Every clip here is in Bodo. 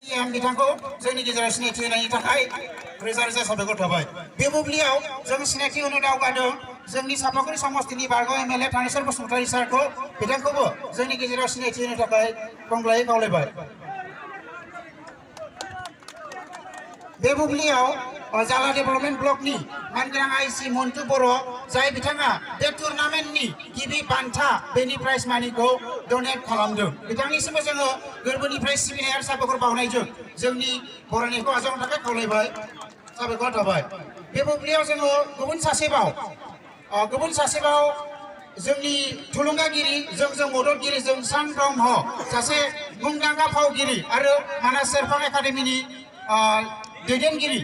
yang बिथांखौ जोंनि गेजेराव सिनायथि होनायनि थाखाय रोजा रोजा साबायखर थाबाय। बे बुब्लियाव जों सिनायथि होनो दावगादों जोंनि सापागुरि समस्तिनि बारग' एमएलए थानेश्वर बसुमतारी सारखौ बिथांखौबो जोंनि गेजेराव सिनायथि होनो थाखाय गंग्लायै खावलायबाय। बे बुब्लियाव जाला डेभेलपमेन्ट ब्लकनि मानगोनां आइसि मन्टु बर' जाय बिथाङा बे टुर्नामेन्टनि गिबि बान्था बेनि प्राइज मानिखौ डनेट खालामदों। बिथांनिसिमबो जोङो गोरबोनिफ्राय सिबिनाय आरो साबायखर बावनायजों जोंनि बर'निखौ आजावनो थाखाय खावलायबाय साबायखर थाबाय। बे बुब्लियाव जोङो गुबुन सासेबाव जोंनि थुलुंगागिरि जों मददगिरि जोंसां ब्रह्म सासे मुंदांखा फावगिरि आरो मानास सेरफां एकाडेमिनि दैदेनगिरि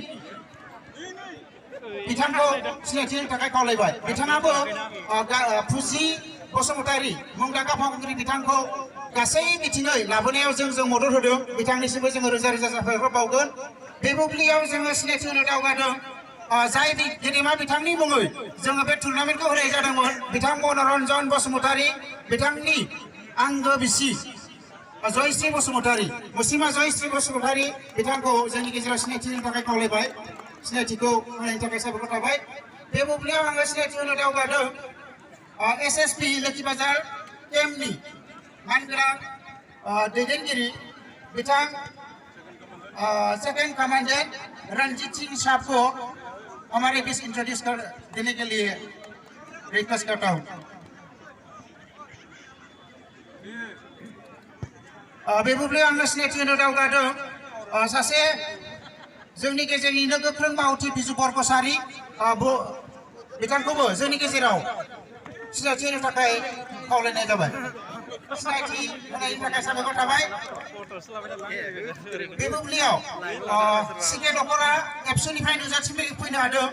बिथांखौ सिनायथि होनो थाखाय खावलायबाय। बिथाङाबो फुजि बसुमतारी मुंदांखा फावगिरि बिथांखौ गासै बिथिङै लाबोनायाव जों मदद होदों। बिथांनिसिमबो जोङो रोजा रोजा साबायखर बावगोन। बे बुब्लियाव जोङो सिनायथि होनो दावगादों जाय गेदेमा बिथांनि मुङै जोङो बे टुर्नामेन्टखौ होनाय जादोंमोन। बिथां मनरन्जन बसुमतारी बिथांनि आंगो बिसि जयश्री बसुमतारी मुसिमा जयश्री बसुमतारी बिथांखौ जोंनि गेजेराव सिनायथि होनो थाखाय खावलायबाय। सिनायथिखौ होनायनि थाखाय साबायखर थाबाय। बे बुब्लियाव आङो सिनायथि होनो दावगादों एसएसपि लोखि बाजार केम्पनि मानगोनां दैदेनगिरि बिथां सेकेंड कमांडेंट रंजीत सिंह साहब को हमारे बीच इंट्रोड्यूस देने के लिए रिक्वेस्ट करता हूँ। बे बुब्लियाव आङो सिनायथि होनो दावगादों सासे जोंनि गेजेरनिनो गोख्रों मावथि बिजु बरग'सारि बिथांखौबो जोंनि गेजेराव सिनायथि होनो थाखाय खावलायनाय जाबाय। सिनायथि होनायनि थाखाय साबायखर थाबाय। बे बुब्लियाव सिगे दखरा एबसुनिफ्राय नुजाथिफैनो हादों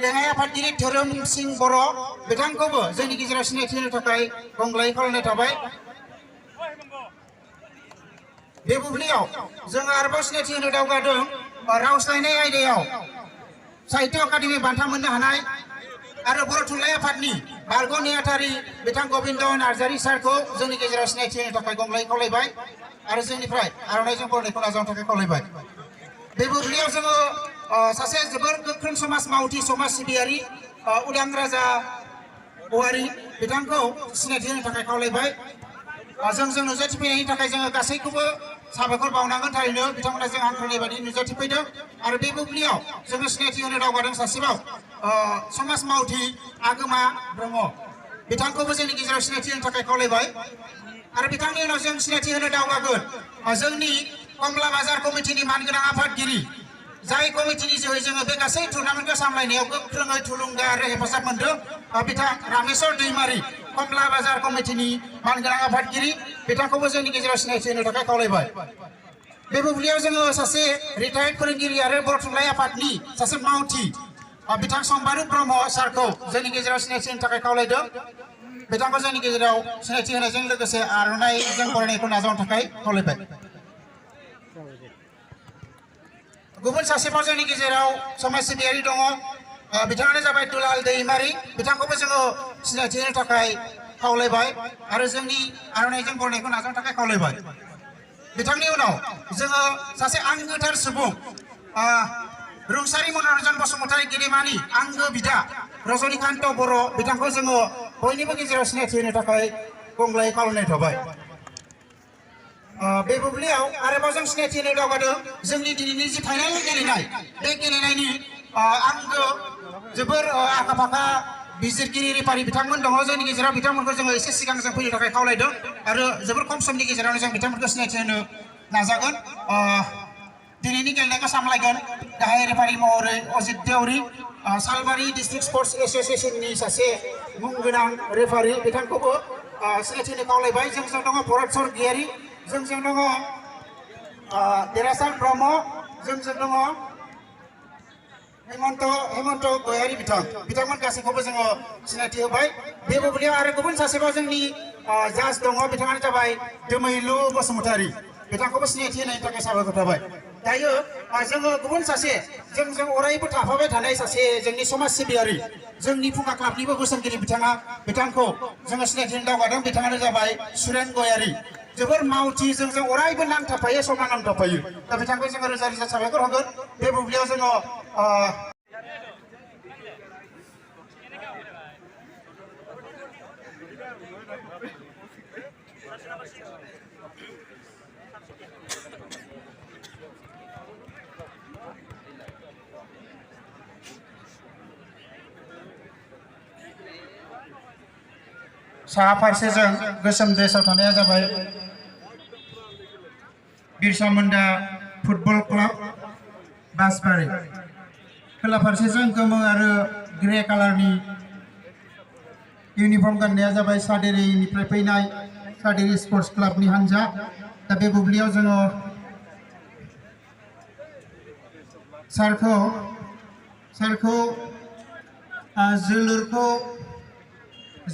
लेङाइ आफादगिरि धोरोम सिंह बर' बिथांखौबो जोंनि गेजेराव सिनायथि होनो थाखाय गंग्लायै खावलायनाय थाबाय। बे बुब्लियाव जोङो आरोबाव सिनायथि होनो दावगादों रावस्लायनाय आयदायाव साहित्य एकाडेमि बान्था मोननो हानाय आरो बर' थुनलाइ आफादनि बारग' नेहाथारि बिथां गबिन्द नार्जारी सारखौ जोंनि गेजेराव सिनायथि होनो थाखाय गंग्लायै खावलायबाय आरो जोंनिफ्राय आर'नाइजों बर'नाइखौ नाजावनो थाखाय खावलायबाय। बे बुब्लियाव जोङो सासे जोबोर गोख्रों समाज मावथि समाज सिबियारि उदां राजा औवारि बिथांखौ सिनायथि होनो थाखाय खावलायबाय। जों नुजाथिफैनायनि थाखाय जोङो गासैखौबो साबायखर बावनांगोन। थारैनो बिथांमोना जों हांख्रायनाय बायदि नुजाथिफैदों आरो बे बुब्लियाव जोङो सिनायथि होनो दावगादों सासेबाव समाज मावथि आगोमा ब्रह्म बिथांखौबो जोंनि गेजेराव सिनायथि होनो थाखाय खावलायबाय आरो बिथांनि उनाव जों सिनायथि होनो दावगागोन जोंनि कमला बाजार कमिटिनि मानगोनां आफादगिरि जाय कमिटिनि जोहै जोङो बे गासै टुर्नामेन्टखौ सामलायनायाव गोख्रोङै थुलुंगा आरो हेफाजाब मोनदों बिथां रामेश्वर दैमारि कमला बाजार कमिटिनि मानगोनां आफादगिरि बिथांखौबो जोंनि गेजेराव सिनायथि होनो थाखाय खावलायबाय। बे बुब्लियाव जोङो सासे रिटायार्ड फोरोंगिरि आरो बर' थुनलाइ आफादनि सासे मावथि बिथां सम्बारू ब्रह्म सारखौ जोंनि गेजेराव सिनायथि होनो थाखाय खावलायदों। बिथांखौ जोंनि गेजेराव सिनायथि होनायजों लोगोसे आर'नाइजों बरायनायखौ नाजावनो थाखाय खावलायबाय। गुबुन सासेबाव जोंनि गेजेराव समाज सिबियारि दङ बिथाङानो जाबाय दुलाल दैमारि बिथांखौबो जोङो सिनायथि होनो थाखाय खावलायबाय आरो जोंनि आर'नाइजों बरायनायखौ नाजावनो थाखाय खावलायबाय। बिथांनि उनाव जोङो सासे आंगोथार सुबुं रुंसारि मनरन्जन बसुमतारी गेदेमानि आंगो बिदा रजनिकान्त बर' बिथांखौ जोङो बयनिबो गेजेराव सिनायथि होनो थाखाय गंग्लायै खावलायनाय थाबाय। बे बुब्लियाव आरोबाव जों सिनायथि होनो दावगादों जोंनि दिनैनि जि फाइनाल गेलेनाय बे गेलेनायनि आंगो जोबोर आखा फाखा बिजिरगिरि रेफारि बिथांमोन दङ जोंनि गेजेराव बिथांमोनखौ जोङो एसे सिगां जों फैनो थाखाय खावलायदों आरो जोबोर खम समनि गेजेरावनो जों बिथांमोनखौ सिनायथि होनो नाजागोन। दिनैनि गेलेनायखौ सामलायगोन गाहाय रेफारि महरै अजित देउरि सालबारि डिस्ट्रिक्ट स्पर्ट्स एसोसिएशननि सासे मुं गोनां रेफारि बिथांखौबो सिनायथि होनो खावलायबाय। जोंजों दङ भरत स्वर्गियारि जोंजों दङ देरासार ब्रह्म जोंजों दङ हेमन्त गयारि बिथांमोन गासैखौबो जोङो सिनायथि होबाय। बे बुब्लियाव आरो गुबुन सासेबाव जोंनि जाज दङ बिथाङानो जाबाय दोमैलु बसुमतारी बिथांखौबो सिनायथि होनायनि थाखाय साबायखर थाबाय। दायो जोङो गुबुन सासे जोंजों अरायबो थाफाबाय थानाय सासे जोंनि समाज सिबियारि जोंनि फुंखा क्लाबनिबो बोसोनगिरि बिथांखौ जोङो सिनायथि होनो दावगादों बिथाङानो जाबाय सुरेन गयारि जोबोर मावथि जों अरायबो नांथाबफायो समान नांथाबफायो दा बिथांखौ जोङो रोजा रोजा साबायखर होगोन बे बुब्लियाव जोङो साहा फारसेजों गोसोम ड्रेसाव थानाया जाबाय बिरसा मुंडा फुटबल क्लाब बासबारि खोला फारसेजों गोमो आरो ग्रे कालारनि इउनिफर्म गाननाया जाबाय सादेरिनिफ्राय फैनाय सादेरि स्पर्ट्स क्लाबनि हान्जा दा बे बुब्लियाव जोङो सारखौ जोलुरखौ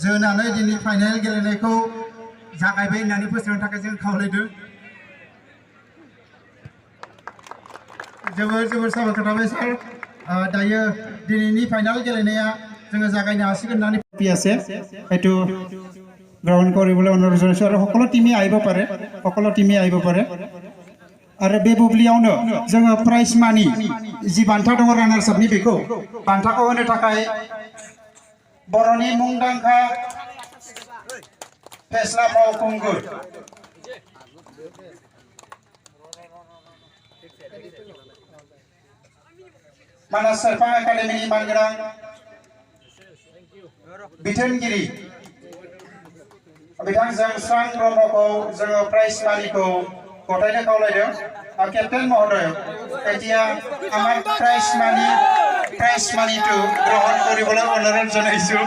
जोनानै दिनै फाइनाल गेलेनायखौ जागायबाय होननानै फोसावनो थाखाय जों खावलायदों जोबोर साबायखर थाबाय सार दायो दिनैनि फाइनाल गेलेनाया जोङो जागायनो हासिगोन होननानै আছে হয়তো গ্ৰহণ কৰিবলৈ অনুৰোধ জনাইছোঁ আৰু সকলো টিমে আহিব পাৰে आरो बे बुब्लियावनो जोङो प्राइज मानि जि बान्था दङ रानार्स आपनि बेखौ बान्थाखौ होनो थाखाय बर'नि मुंदांखा फेस्ला फावखुंगुर मानास सेरफां एकाडेमिनि मानगोनां बिथोनगिरि बिथां जोंस्रां ब्रह्मखौ जोङो प्राइज मानिखौ गथायनो खावलायदों कैप्टेन महोदय এতিয়া আমাৰ প্ৰাইজ মানিটো গ্ৰহণ কৰিবলৈ অনুৰোধ জনাইছোঁ